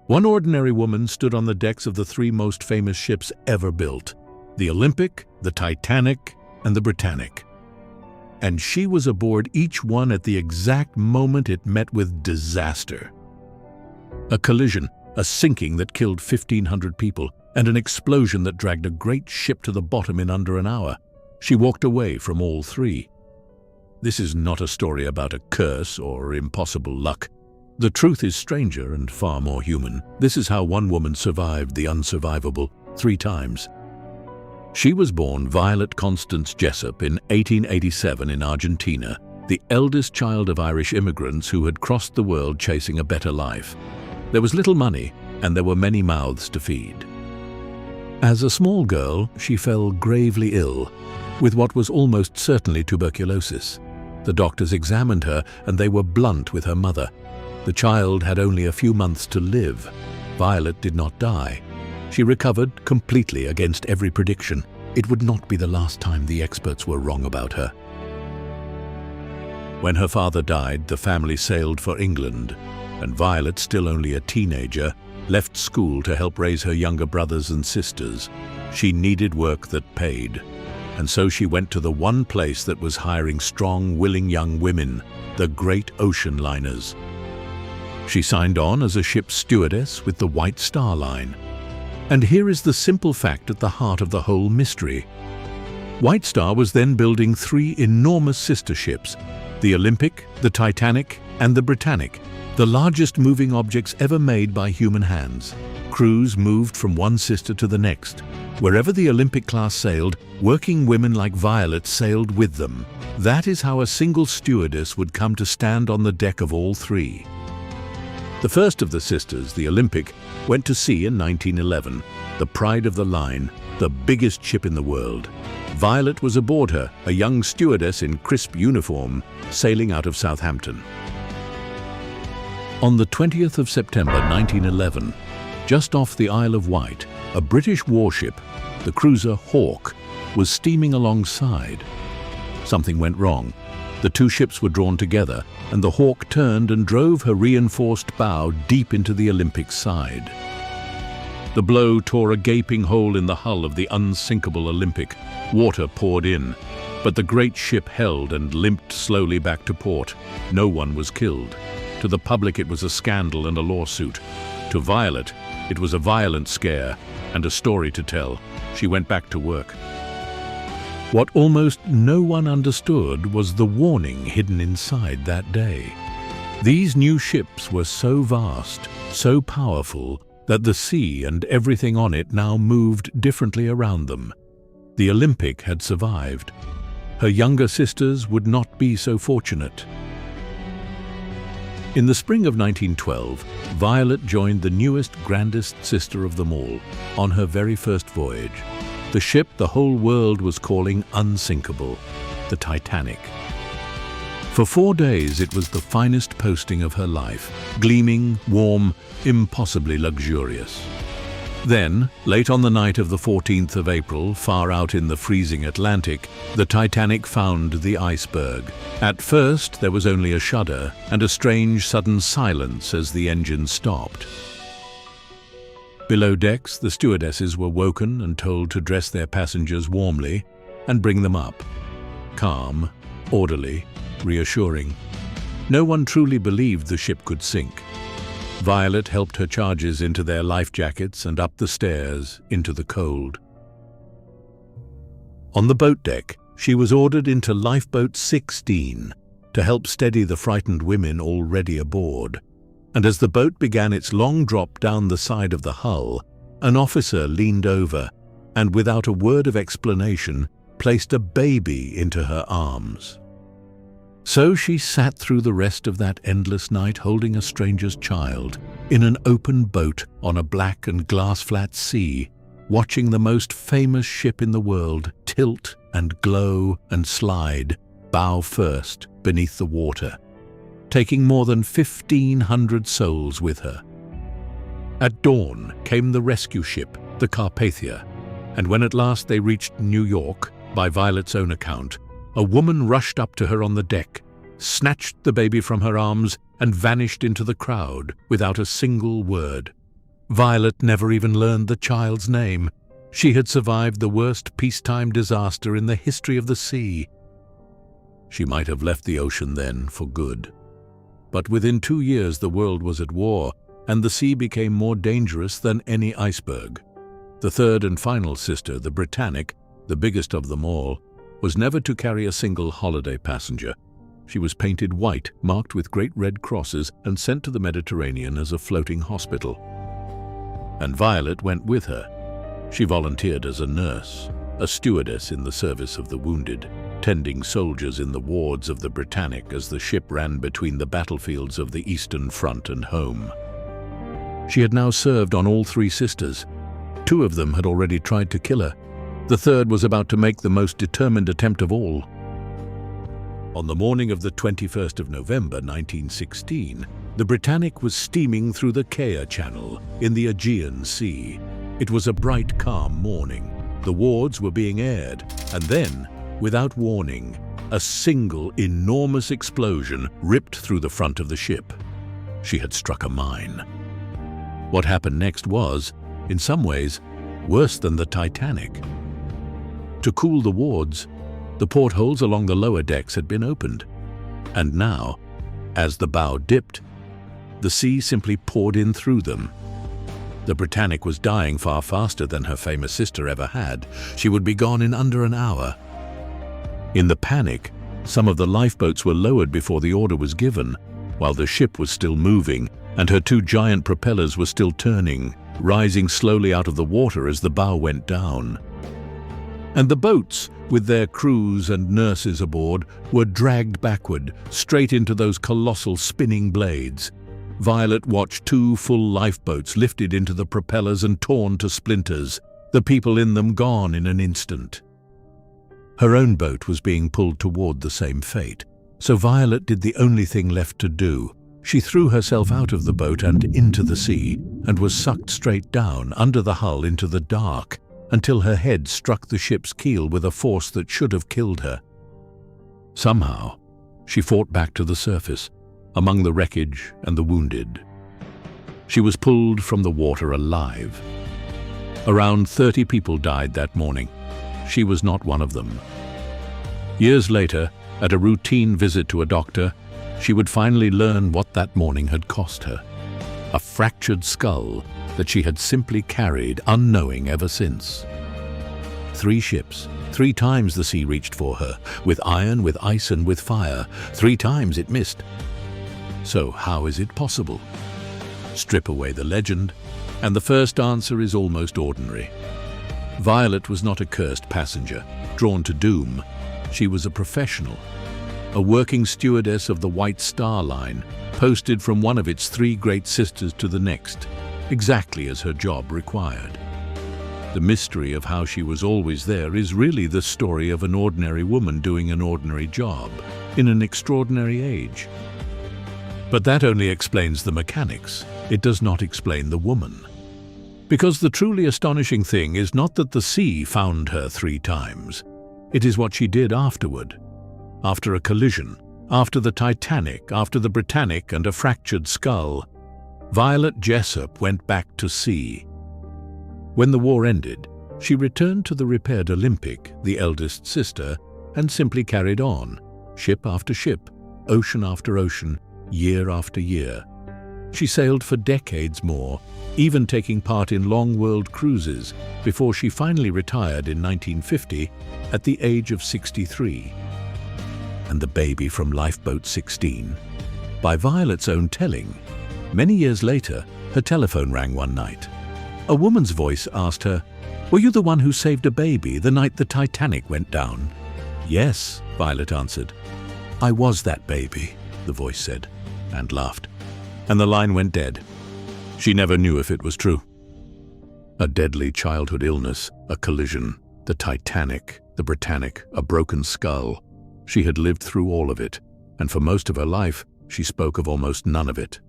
One ordinary woman stood on the decks of the three most famous ships ever built: the Olympic, the Titanic, and the Britannic. And she was aboard each one at the exact moment it met with disaster. A collision, a sinking that killed 1,500 people, and an explosion that dragged a great ship to the bottom in under an hour. She walked away from all three. This is not a story about a curse or impossible luck. The truth is stranger and far more human. This is how one woman survived the unsurvivable 3 times. She was born Violet Constance Jessop in 1887 in Argentina, the eldest child of Irish immigrants who had crossed the world chasing a better life. There was little money, and there were many mouths to feed. As a small girl, she fell gravely ill, with what was almost certainly tuberculosis. The doctors examined her, and they were blunt with her mother. The child had only a few months to live. Violet did not die. She recovered completely against every prediction. It would not be the last time the experts were wrong about her. When her father died, the family sailed for England, and Violet, still only a teenager, left school to help raise her younger brothers and sisters. She needed work that paid, and so she went to the one place that was hiring strong, willing young women, the great ocean liners. She signed on as a ship's stewardess with the White Star Line. And here is the simple fact at the heart of the whole mystery. White Star was then building 3 enormous sister ships: the Olympic, the Titanic, and the Britannic, the largest moving objects ever made by human hands. Crews moved from one sister to the next. Wherever the Olympic class sailed, working women like Violet sailed with them. That is how a single stewardess would come to stand on the deck of all 3. The first of the sisters, the Olympic, went to sea in 1911, the pride of the line, the biggest ship in the world. Violet was aboard her, a young stewardess in crisp uniform, sailing out of Southampton. On the 20th of September 1911, just off the Isle of Wight, a British warship, the cruiser Hawke, was steaming alongside. Something went wrong. The 2 ships were drawn together, and the Hawke turned and drove her reinforced bow deep into the Olympic's side. The blow tore a gaping hole in the hull of the unsinkable Olympic. Water poured in, but the great ship held and limped slowly back to port. No one was killed. To the public it was a scandal and a lawsuit. To Violet, it was a violent scare and a story to tell. She went back to work. What almost no one understood was the warning hidden inside that day. These new ships were so vast, so powerful, that the sea and everything on it now moved differently around them. The Olympic had survived. Her younger sisters would not be so fortunate. In the spring of 1912, Violet joined the newest, grandest sister of them all on her very first voyage. The ship the whole world was calling unsinkable, the Titanic. For 4 days it was the finest posting of her life, gleaming, warm, impossibly luxurious. Then, late on the night of the 14th of April, far out in the freezing Atlantic, the Titanic found the iceberg. At first there was only a shudder and a strange sudden silence as the engine stopped. Below decks, the stewardesses were woken and told to dress their passengers warmly and bring them up. Calm, orderly, reassuring. No one truly believed the ship could sink. Violet helped her charges into their life jackets and up the stairs into the cold. On the boat deck, she was ordered into Lifeboat 16 to help steady the frightened women already aboard. And as the boat began its long drop down the side of the hull, an officer leaned over and, without a word of explanation, placed a baby into her arms. So she sat through the rest of that endless night holding a stranger's child in an open boat on a black and glass-flat sea, watching the most famous ship in the world tilt and glow and slide, bow first, beneath the water, taking more than 1,500 souls with her. At dawn came the rescue ship, the Carpathia, and when at last they reached New York, by Violet's own account, a woman rushed up to her on the deck, snatched the baby from her arms, and vanished into the crowd without a single word. Violet never even learned the child's name. She had survived the worst peacetime disaster in the history of the sea. She might have left the ocean then for good. But within 2 years the world was at war, and the sea became more dangerous than any iceberg. The third and final sister, the Britannic, the biggest of them all, was never to carry a single holiday passenger. She was painted white, marked with great red crosses, and sent to the Mediterranean as a floating hospital. And Violet went with her. She volunteered as a nurse, a stewardess in the service of the wounded, tending soldiers in the wards of the Britannic as the ship ran between the battlefields of the Eastern Front and home. She had now served on all 3 sisters. 2 of them had already tried to kill her. The third was about to make the most determined attempt of all. On the morning of the 21st of November 1916, the Britannic was steaming through the Kea Channel in the Aegean Sea. It was a bright, calm morning. The wards were being aired, and then, without warning, a single enormous explosion ripped through the front of the ship. She had struck a mine. What happened next was, in some ways, worse than the Titanic. To cool the wards, the portholes along the lower decks had been opened, and now, as the bow dipped, the sea simply poured in through them. The Britannic was dying far faster than her famous sister ever had. She would be gone in under an hour. In the panic, some of the lifeboats were lowered before the order was given, while the ship was still moving, and her 2 giant propellers were still turning, rising slowly out of the water as the bow went down. And the boats, with their crews and nurses aboard, were dragged backward, straight into those colossal spinning blades. Violet watched 2 full lifeboats lifted into the propellers and torn to splinters, the people in them gone in an instant. Her own boat was being pulled toward the same fate, so Violet did the only thing left to do. She threw herself out of the boat and into the sea, and was sucked straight down under the hull into the dark, until her head struck the ship's keel with a force that should have killed her. Somehow, she fought back to the surface, among the wreckage and the wounded. She was pulled from the water alive. Around 30 people died that morning. She was not one of them. Years later, at a routine visit to a doctor, she would finally learn what that morning had cost her. A fractured skull that she had simply carried unknowing ever since. 3 ships, 3 times the sea reached for her, with iron, with ice, and with fire. 3 times it missed. So how is it possible? Strip away the legend, and the first answer is almost ordinary. Violet was not a cursed passenger, drawn to doom. She was a professional, a working stewardess of the White Star Line, posted from one of its 3 great sisters to the next, exactly as her job required. The mystery of how she was always there is really the story of an ordinary woman doing an ordinary job, in an extraordinary age. But that only explains the mechanics. It does not explain the woman. Because the truly astonishing thing is not that the sea found her 3 times. It is what she did afterward. After a collision, after the Titanic, after the Britannic and a fractured skull, Violet Jessop went back to sea. When the war ended, she returned to the repaired Olympic, the eldest sister, and simply carried on, ship after ship, ocean after ocean, year after year. She sailed for decades more, even taking part in long world cruises, before she finally retired in 1950 at the age of 63. And the baby from Lifeboat 16? By Violet's own telling, many years later, her telephone rang one night. A woman's voice asked her, "Were you the one who saved a baby the night the Titanic went down?" "Yes," Violet answered. "I was that baby," the voice said, and laughed. And the line went dead. She never knew if it was true. A deadly childhood illness, a collision, the Titanic, the Britannic, a broken skull. She had lived through all of it, and for most of her life, she spoke of almost none of it.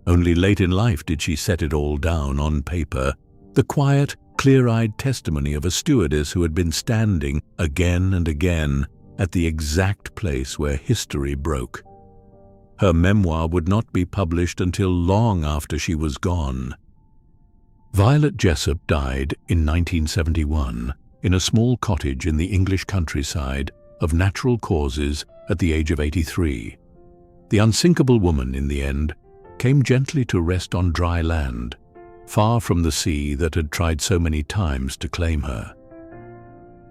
Only late in life did she set it all down on paper, the quiet, clear-eyed testimony of a stewardess who had been standing again and again at the exact place where history broke. Her memoir would not be published until long after she was gone, Violet Jessop died in 1971 in a small cottage in the English countryside of natural causes at the age of 83. The Unsinkable Woman, in the end, came gently to rest on dry land, far from the sea that had tried so many times to claim her.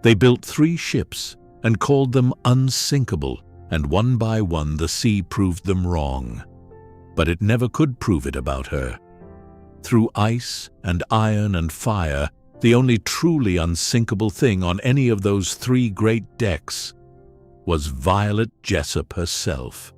They built 3 ships and called them Unsinkable, and one by one the sea proved them wrong. But it never could prove it about her. Through ice and iron and fire, the only truly unsinkable thing on any of those 3 great decks was Violet Jessop herself.